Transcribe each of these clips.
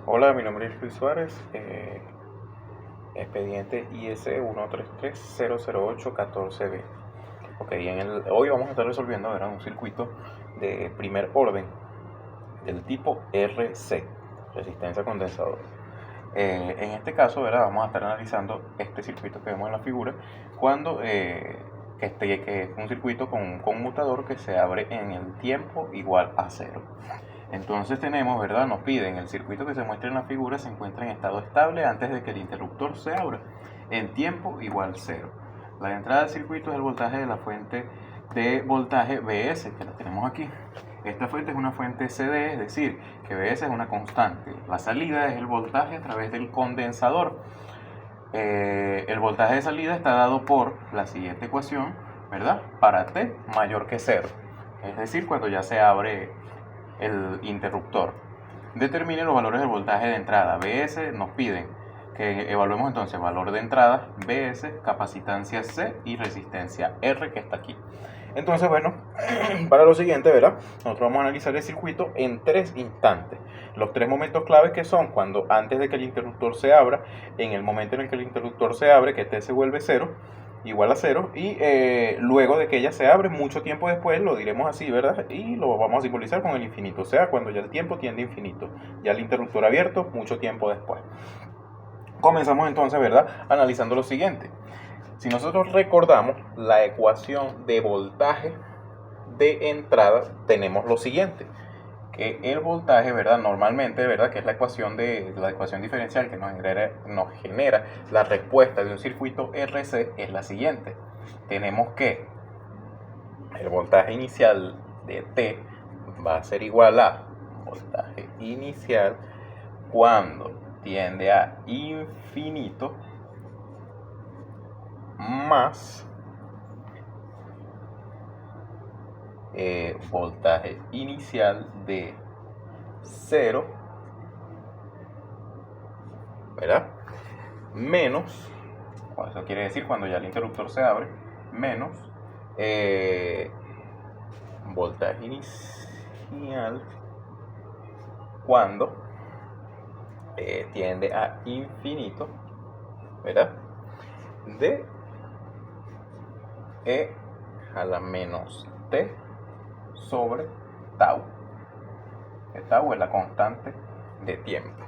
Hola, mi nombre es Luis Suárez, expediente IS 133-008-14B. Ok, hoy vamos a estar resolviendo un circuito de primer orden del tipo RC, resistencia condensador. En este caso, vamos a estar analizando este circuito que vemos en la figura cuando que es un circuito con un conmutador que se abre en el tiempo igual a 0. Entonces tenemos, nos piden el circuito que se muestra en la figura se encuentra en estado estable antes de que el interruptor se abra, en tiempo igual 0. La entrada del circuito es el voltaje de la fuente de voltaje BS, que la tenemos aquí. Esta fuente es una fuente CD, es decir, que BS es una constante. La salida es el voltaje a través del condensador. El voltaje de salida está dado por la siguiente ecuación, para T mayor que 0. Es decir, cuando ya se abre el interruptor. Determine los valores del voltaje de entrada. BS nos piden que evaluemos entonces valor de entrada, BS, capacitancia C y resistencia R que está aquí. Entonces, para lo siguiente, nosotros vamos a analizar el circuito en 3 instantes. Los 3 momentos claves que son cuando antes de que el interruptor se abra, en el momento en el que el interruptor se abre, que T se vuelve 0, igual a 0, y luego de que ella se abre, mucho tiempo después, lo diremos así, y lo vamos a simbolizar con el infinito, o sea, cuando ya el tiempo tiende a infinito, ya el interruptor abierto, mucho tiempo después. Comenzamos entonces, analizando lo siguiente. Si nosotros recordamos la ecuación de voltaje de entrada, tenemos lo siguiente, que el voltaje, normalmente, que es la ecuación diferencial que nos genera la respuesta de un circuito RC, es la siguiente. Tenemos que el voltaje inicial de T va a ser igual a voltaje inicial cuando tiende a infinito más voltaje inicial de 0, menos, eso quiere decir cuando ya el interruptor se abre, menos voltaje inicial cuando tiende a infinito, de E a la menos T sobre tau. Que tau es la constante de tiempo.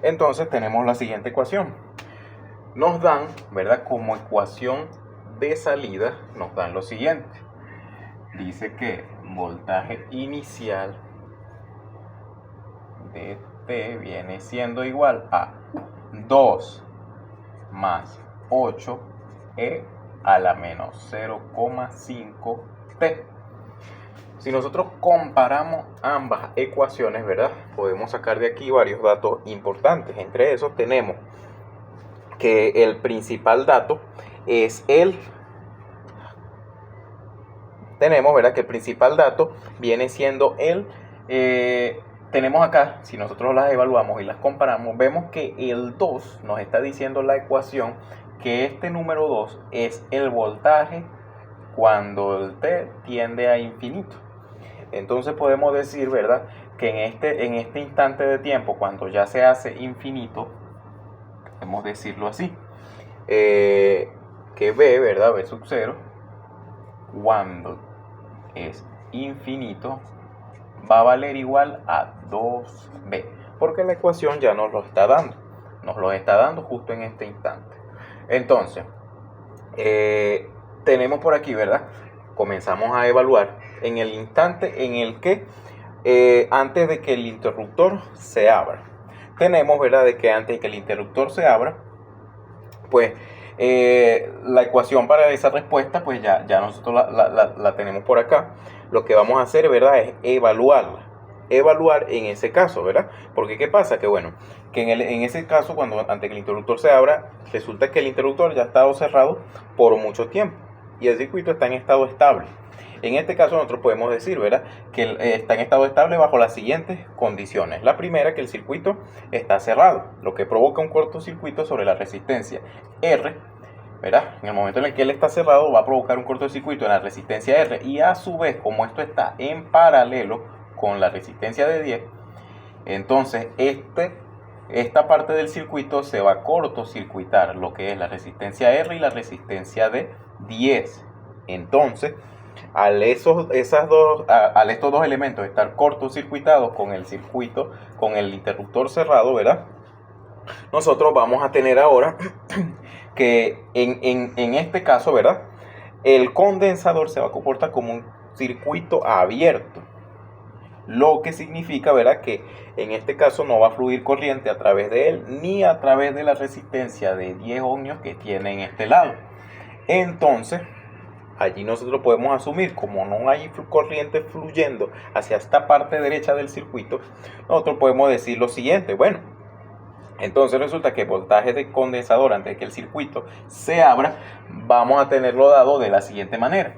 Entonces tenemos la siguiente ecuación. Nos dan, como ecuación de salida, nos dan lo siguiente. Dice que voltaje inicial de T viene siendo igual a 2 más 8 E a la menos 0,5 T. Si nosotros comparamos ambas ecuaciones, podemos sacar de aquí varios datos importantes. Entre esos tenemos que el principal dato es que el principal dato viene siendo tenemos acá, si nosotros las evaluamos y las comparamos, vemos que el 2 nos está diciendo la ecuación que este número 2 es el voltaje cuando el T tiende a infinito. Entonces podemos decir, que en este instante de tiempo, cuando ya se hace infinito, podemos decirlo así, que B, B sub 0, cuando es infinito, va a valer igual a 2B, porque la ecuación ya nos lo está dando justo en este instante. Entonces, tenemos por aquí, comenzamos a evaluar en el instante en el que antes de que el interruptor se abra. Tenemos, de que antes de que el interruptor se abra, pues la ecuación para esa respuesta, pues ya nosotros la tenemos por acá. Lo que vamos a hacer, es evaluarla. Evaluar en ese caso, Porque ¿qué pasa? Que que en ese caso, cuando antes que el interruptor se abra, resulta que el interruptor ya ha estado cerrado por mucho tiempo y el circuito está en estado estable. En este caso nosotros podemos decir, que está en estado estable bajo las siguientes condiciones. La primera, que el circuito está cerrado, lo que provoca un cortocircuito sobre la resistencia R, en el momento en el que él está cerrado va a provocar un cortocircuito en la resistencia R y a su vez, como esto está en paralelo con la resistencia de 10, entonces este esta parte del circuito se va a cortocircuitar, lo que es la resistencia R y la resistencia de 10. Entonces, al estos dos elementos estar cortocircuitados con el circuito, con el interruptor cerrado, ¿verdad? Nosotros vamos a tener ahora que en este caso, ¿verdad? El condensador se va a comportar como un circuito abierto, lo que significa, ¿verdad?, que en este caso no va a fluir corriente a través de él ni a través de la resistencia de 10 ohmios que tiene en este lado. Entonces, allí nosotros podemos asumir, como no hay corriente fluyendo hacia esta parte derecha del circuito, nosotros podemos decir lo siguiente: bueno, entonces resulta que el voltaje de condensador antes de que el circuito se abra, vamos a tenerlo dado de la siguiente manera.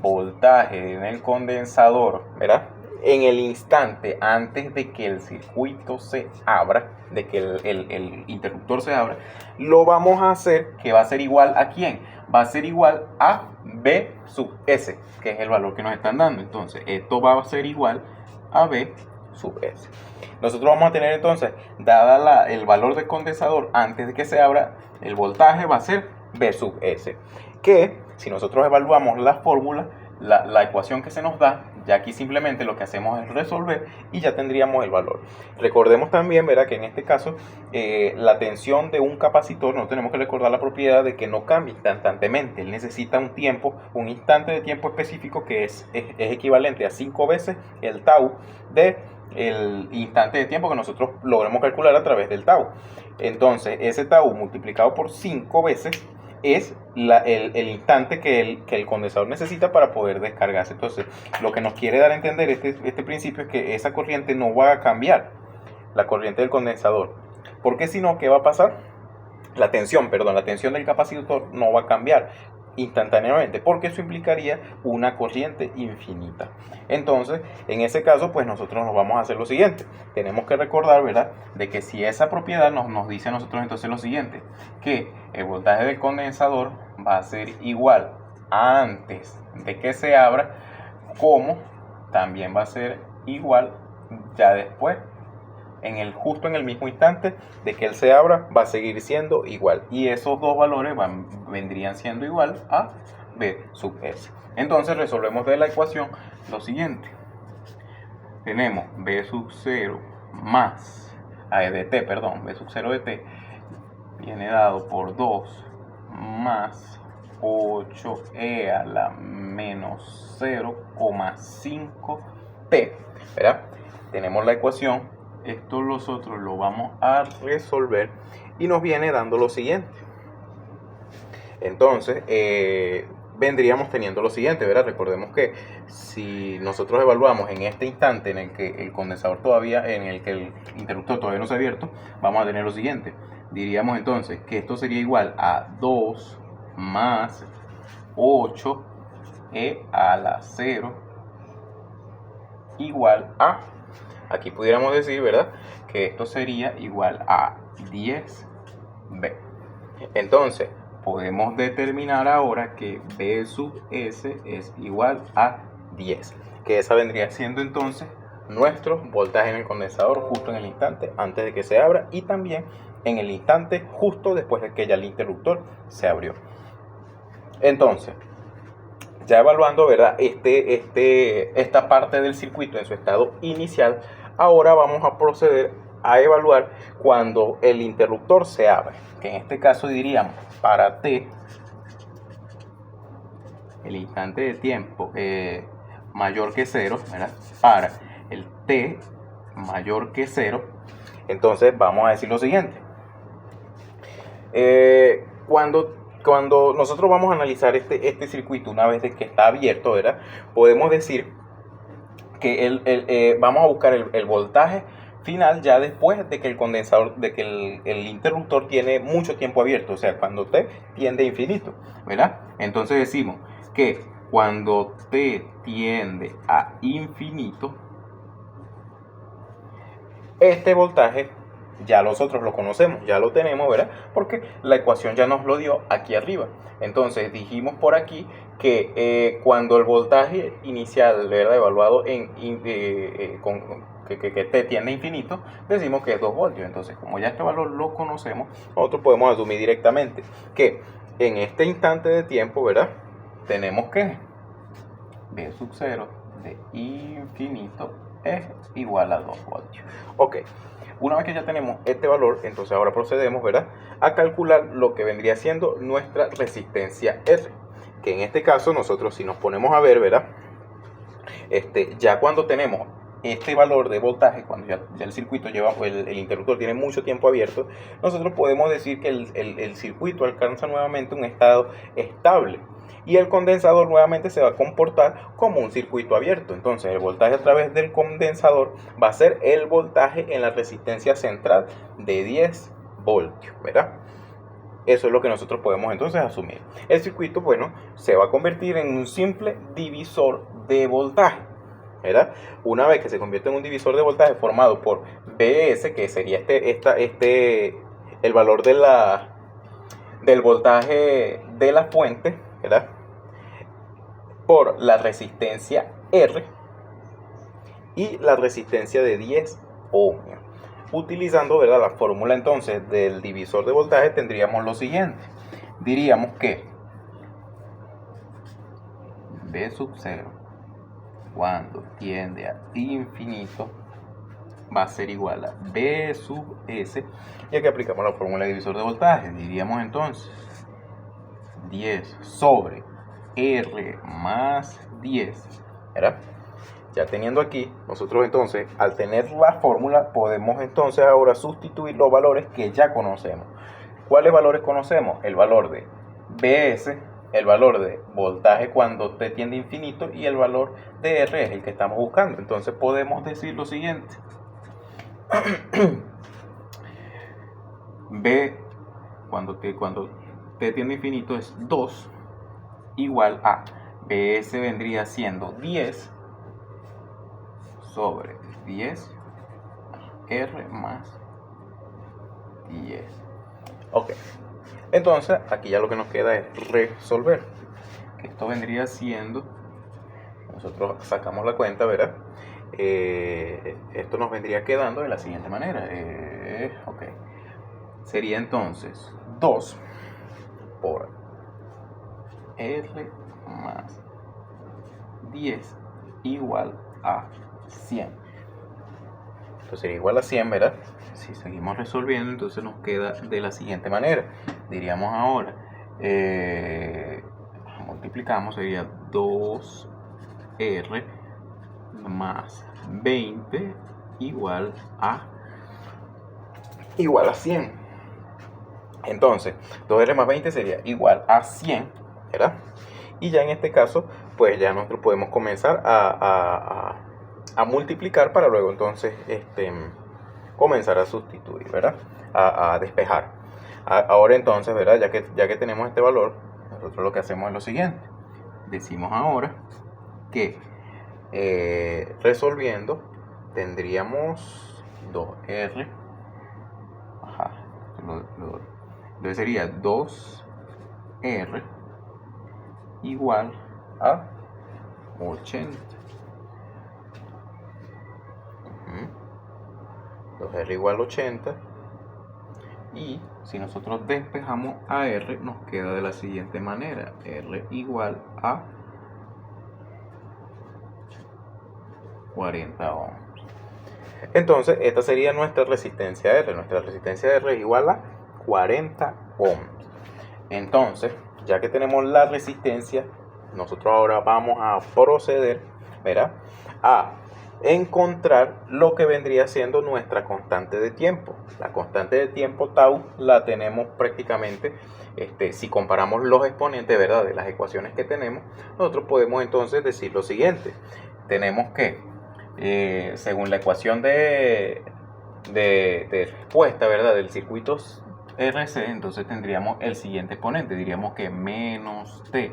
Voltaje en el condensador, ¿verdad?, en el instante antes de que el circuito se abra, de que el interruptor se abra, lo vamos a hacer que va a ser igual a ¿quién? Va a ser igual a B sub S, que es el valor que nos están dando. Entonces, esto va a ser igual a B sub S. Nosotros vamos a tener entonces, dada el valor del condensador antes de que se abra, el voltaje va a ser B sub S, que si nosotros evaluamos la fórmula, la ecuación que se nos da, ya aquí simplemente lo que hacemos es resolver y ya tendríamos el valor. Recordemos también, ¿verdad?, que en este caso la tensión de un capacitor, no tenemos que recordar la propiedad de que no cambia instantáneamente. Él necesita un tiempo, un instante de tiempo específico que es equivalente a 5 veces el tau del instante de tiempo que nosotros logremos calcular a través del tau. Entonces, ese tau multiplicado por 5 veces es el instante que el condensador necesita para poder descargarse. Entonces, lo que nos quiere dar a entender este principio es que esa corriente no va a cambiar, la corriente del condensador. Porque si no, ¿qué va a pasar? La tensión del capacitor no va a cambiar instantáneamente, porque eso implicaría una corriente infinita. Entonces, en ese caso, pues nosotros nos vamos a hacer lo siguiente. Tenemos que recordar, ¿verdad?, de que si esa propiedad nos dice a nosotros entonces lo siguiente, que el voltaje del condensador va a ser igual antes de que se abra, como también va a ser igual ya después, justo en el mismo instante de que él se abra, va a seguir siendo igual. Y esos dos valores vendrían siendo igual a B sub S. Entonces resolvemos de la ecuación lo siguiente. Tenemos B sub 0 más B sub 0 de T viene dado por 2 más 8e a la menos 0,5 T, ¿verdad? Tenemos la ecuación. Esto nosotros lo vamos a resolver y nos viene dando lo siguiente. Entonces, vendríamos teniendo lo siguiente, ¿verdad? Recordemos que si nosotros evaluamos en este instante en el que el condensador en el que el interruptor todavía no se ha abierto, vamos a tener lo siguiente. Diríamos entonces que esto sería igual a 2 más 8e a la 0 igual a... Aquí pudiéramos decir, ¿verdad?, que esto sería igual a 10B. Entonces, podemos determinar ahora que B sub S es igual a 10. Que esa vendría siendo entonces nuestro voltaje en el condensador justo en el instante antes de que se abra y también en el instante justo después de que ya el interruptor se abrió. Entonces, ya evaluando, ¿verdad?, esta parte del circuito en su estado inicial, ahora vamos a proceder a evaluar cuando el interruptor se abre, que en este caso diríamos para T, el instante de tiempo mayor que 0, ¿verdad?, para el T mayor que 0, entonces vamos a decir lo siguiente. Cuando nosotros vamos a analizar este circuito una vez de que está abierto, ¿verdad?, podemos decir que vamos a buscar el voltaje final ya después de que el condensador, de que el interruptor tiene mucho tiempo abierto, o sea, cuando T tiende a infinito, ¿verdad? Entonces decimos que cuando T tiende a infinito, este voltaje ya nosotros lo conocemos, ya lo tenemos, ¿verdad? Porque la ecuación ya nos lo dio aquí arriba. Entonces dijimos por aquí que cuando el voltaje inicial, ¿verdad?, evaluado que t tiende a infinito, decimos que es 2 voltios. Entonces, como ya este valor lo conocemos, nosotros podemos asumir directamente que en este instante de tiempo, ¿verdad?, tenemos que V sub 0 de infinito es igual a 2 voltios. Ok, una vez que ya tenemos este valor, entonces ahora procedemos, ¿verdad?, a calcular lo que vendría siendo nuestra resistencia R, que en este caso nosotros, si nos ponemos a ver, ¿verdad?, ya cuando tenemos este valor de voltaje, cuando ya el circuito lleva, el interruptor tiene mucho tiempo abierto, nosotros podemos decir que el circuito alcanza nuevamente un estado estable y el condensador nuevamente se va a comportar como un circuito abierto. Entonces el voltaje a través del condensador va a ser el voltaje en la resistencia central de 10 voltios, ¿verdad? Eso es lo que nosotros podemos entonces asumir. El circuito, bueno, se va a convertir en un simple divisor de voltaje, ¿verdad? Una vez que se convierte en un divisor de voltaje formado por Vs, que sería el valor del voltaje de la fuente, ¿verdad?, por la resistencia R y la resistencia de 10 ohmios. Utilizando, ¿verdad?, la fórmula entonces del divisor de voltaje, tendríamos lo siguiente. Diríamos que V sub 0 cuando tiende a infinito va a ser igual a V sub S, y aquí aplicamos la fórmula de divisor de voltaje. Diríamos entonces 10 sobre R más 10, ¿verdad? Ya teniendo aquí, nosotros entonces, al tener la fórmula, podemos entonces ahora sustituir los valores que ya conocemos. ¿Cuáles valores conocemos? El valor de Vs, el valor de voltaje cuando t tiende a infinito, y el valor de R es el que estamos buscando. Entonces podemos decir lo siguiente. V cuando t tiende a infinito es 2, igual a Vs vendría siendo 10 sobre 10 R más 10. Ok, entonces aquí ya lo que nos queda es resolver. Esto vendría siendo, nosotros sacamos la cuenta, ¿verdad? Esto nos vendría quedando de la siguiente manera. Ok, sería entonces 2 por R más 10 igual a 100. Esto sería igual a 100, ¿verdad? Si seguimos resolviendo, entonces nos queda de la siguiente manera. Diríamos ahora, multiplicamos, sería 2R más 20 igual a 100. Entonces, 2R más 20 sería igual a 100, ¿verdad? Y ya en este caso, pues ya nosotros podemos comenzar a multiplicar para luego entonces comenzar a sustituir, ¿verdad? A despejar. Ahora entonces, ¿verdad?, ya que tenemos este valor, nosotros lo que hacemos es lo siguiente. Decimos ahora que resolviendo tendríamos 2R, entonces sería 2R igual a 80. 2R igual a 80, y si nosotros despejamos a R nos queda de la siguiente manera: R igual a 40 ohms. Entonces esta sería nuestra resistencia R. Nuestra resistencia R es igual a 40 ohms. Entonces, ya que tenemos la resistencia, nosotros ahora vamos a proceder, ¿verdad?, a encontrar lo que vendría siendo nuestra constante de tiempo. La constante de tiempo tau la tenemos prácticamente, si comparamos los exponentes, ¿verdad?, de las ecuaciones que tenemos, nosotros podemos entonces decir lo siguiente. Tenemos que, según la ecuación de respuesta, ¿verdad?, del circuito RC, entonces tendríamos el siguiente exponente. Diríamos que menos T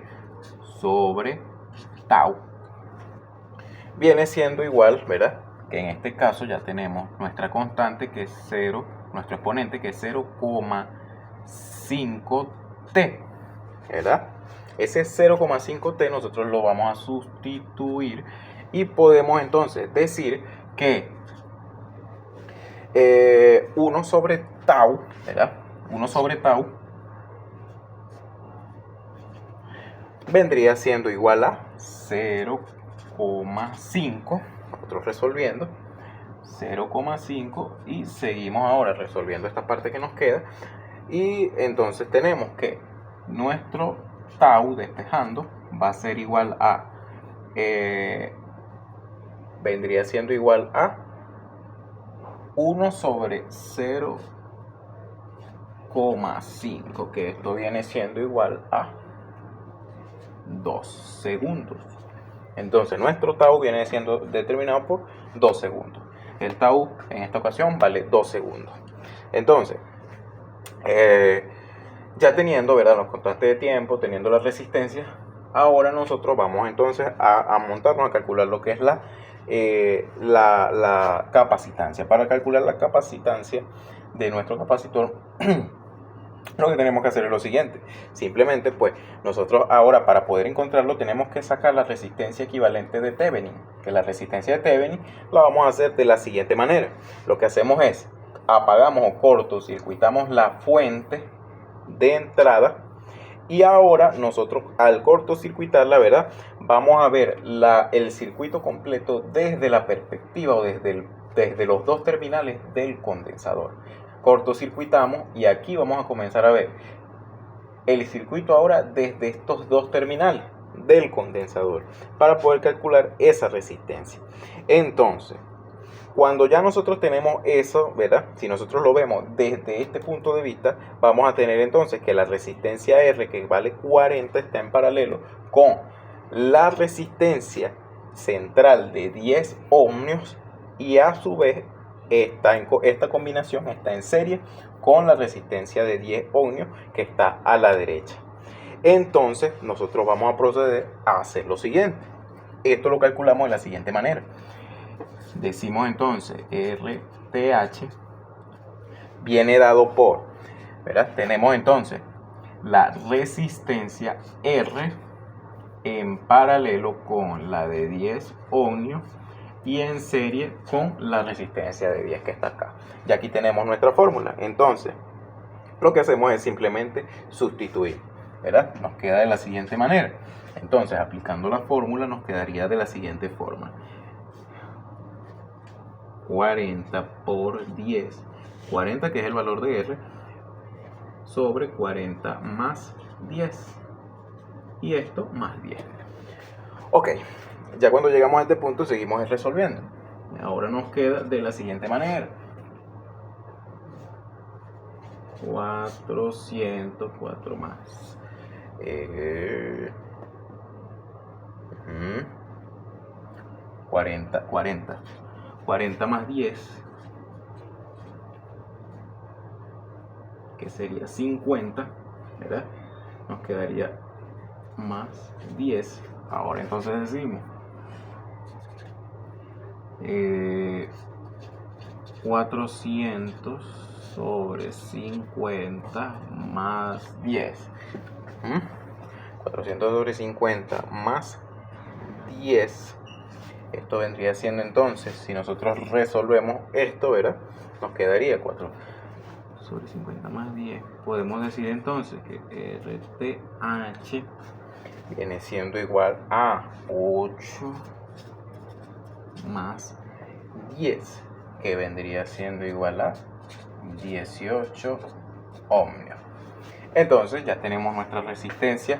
sobre tau viene siendo igual, ¿verdad?, que en este caso ya tenemos nuestra constante, que es 0,0 nuestro exponente, que es 0,5t, ¿verdad? Ese 0,5t nosotros lo vamos a sustituir y podemos entonces decir que 1 sobre tau, ¿verdad? 1 sobre tau vendría siendo igual a 0,5, nosotros resolviendo 0,5 y seguimos ahora resolviendo esta parte que nos queda, y entonces tenemos que nuestro tau despejando va a ser igual a vendría siendo igual a 1 sobre 0,5, que esto viene siendo igual a 2 segundos. Entonces nuestro tau viene siendo determinado por 2 segundos. El tau en esta ocasión vale 2 segundos. Entonces, ya teniendo, ¿verdad?, los constantes de tiempo, teniendo la resistencia, ahora nosotros vamos entonces a montarnos a calcular lo que es la capacitancia. Para calcular la capacitancia de nuestro capacitor, lo que tenemos que hacer es lo siguiente. Simplemente, pues, nosotros ahora, para poder encontrarlo, tenemos que sacar la resistencia equivalente de Thevenin. Que la resistencia de Thevenin la vamos a hacer de la siguiente manera. Lo que hacemos es, apagamos o cortocircuitamos la fuente de entrada, y ahora nosotros, al cortocircuitarla, ¿verdad?, vamos a ver el circuito completo desde la perspectiva o desde los dos terminales del condensador. Cortocircuitamos y aquí vamos a comenzar a ver el circuito ahora desde estos dos terminales del condensador para poder calcular esa resistencia. Entonces, cuando ya nosotros tenemos eso, ¿verdad?, si nosotros lo vemos desde este punto de vista, vamos a tener entonces que la resistencia R, que vale 40, está en paralelo con la resistencia central de 10 ohmios, y a su vez esta combinación está en serie con la resistencia de 10 ohmios que está a la derecha. Entonces nosotros vamos a proceder a hacer lo siguiente. Esto lo calculamos de la siguiente manera. Decimos entonces RTH viene dado por, ¿verdad?, tenemos entonces la resistencia R en paralelo con la de 10 ohmios y en serie con la resistencia de 10 que está acá. Y aquí tenemos nuestra fórmula. Entonces, lo que hacemos es simplemente sustituir, ¿verdad? Nos queda de la siguiente manera. Entonces, aplicando la fórmula, nos quedaría de la siguiente forma. 40 por 10, 40 que es el valor de R, sobre 40 más 10, y esto más 10. Ok, ya cuando llegamos a este punto seguimos resolviendo. Ahora nos queda de la siguiente manera. 404 más 40 más 10, que sería 50, ¿verdad? Nos quedaría más 10. Ahora entonces decimos 400 sobre 50 más 10. 400 sobre 50 más 10. Esto vendría siendo entonces, si nosotros resolvemos esto, ¿verdad?, nos quedaría 4 sobre 50 más 10. Podemos decir entonces que RTH viene siendo igual a 8 más 10, que vendría siendo igual a 18 ohmios. Entonces ya tenemos nuestra resistencia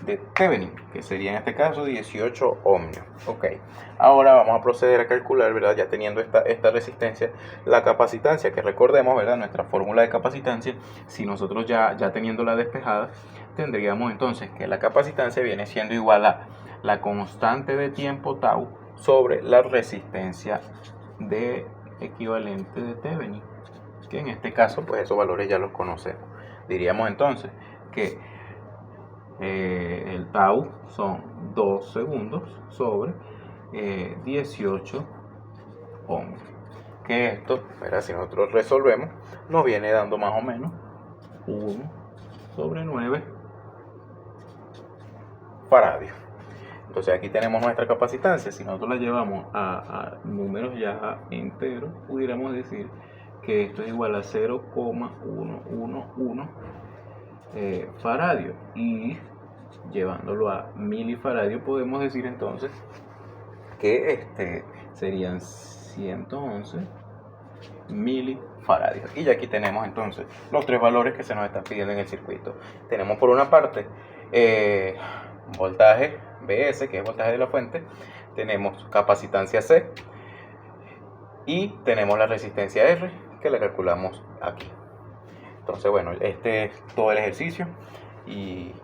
de Thevenin, que sería en este caso 18 ohmios. Ok, ahora vamos a proceder a calcular, ¿verdad?, ya teniendo esta resistencia, la capacitancia, que recordemos, ¿verdad?, nuestra fórmula de capacitancia. Si nosotros ya teniéndola despejada, tendríamos entonces que la capacitancia viene siendo igual a la constante de tiempo tau sobre la resistencia de equivalente de Thevenin, que en este caso pues esos valores ya los conocemos. Diríamos entonces que el tau son 2 segundos sobre 18 ohmios, que esto, ¿verdad? Si nosotros resolvemos, nos viene dando más o menos 1/9 faradios. Entonces aquí tenemos nuestra capacitancia. Si nosotros la llevamos a números ya enteros, pudiéramos decir que esto es igual a 0,111 faradios. Y llevándolo a milifaradios, podemos decir entonces que serían 111 milifaradios. Y ya aquí tenemos entonces los tres valores que se nos están pidiendo en el circuito. Tenemos por una parte voltaje BS, que es voltaje de la fuente, tenemos capacitancia C y tenemos la resistencia R, que la calculamos aquí. Entonces, bueno, este es todo el ejercicio y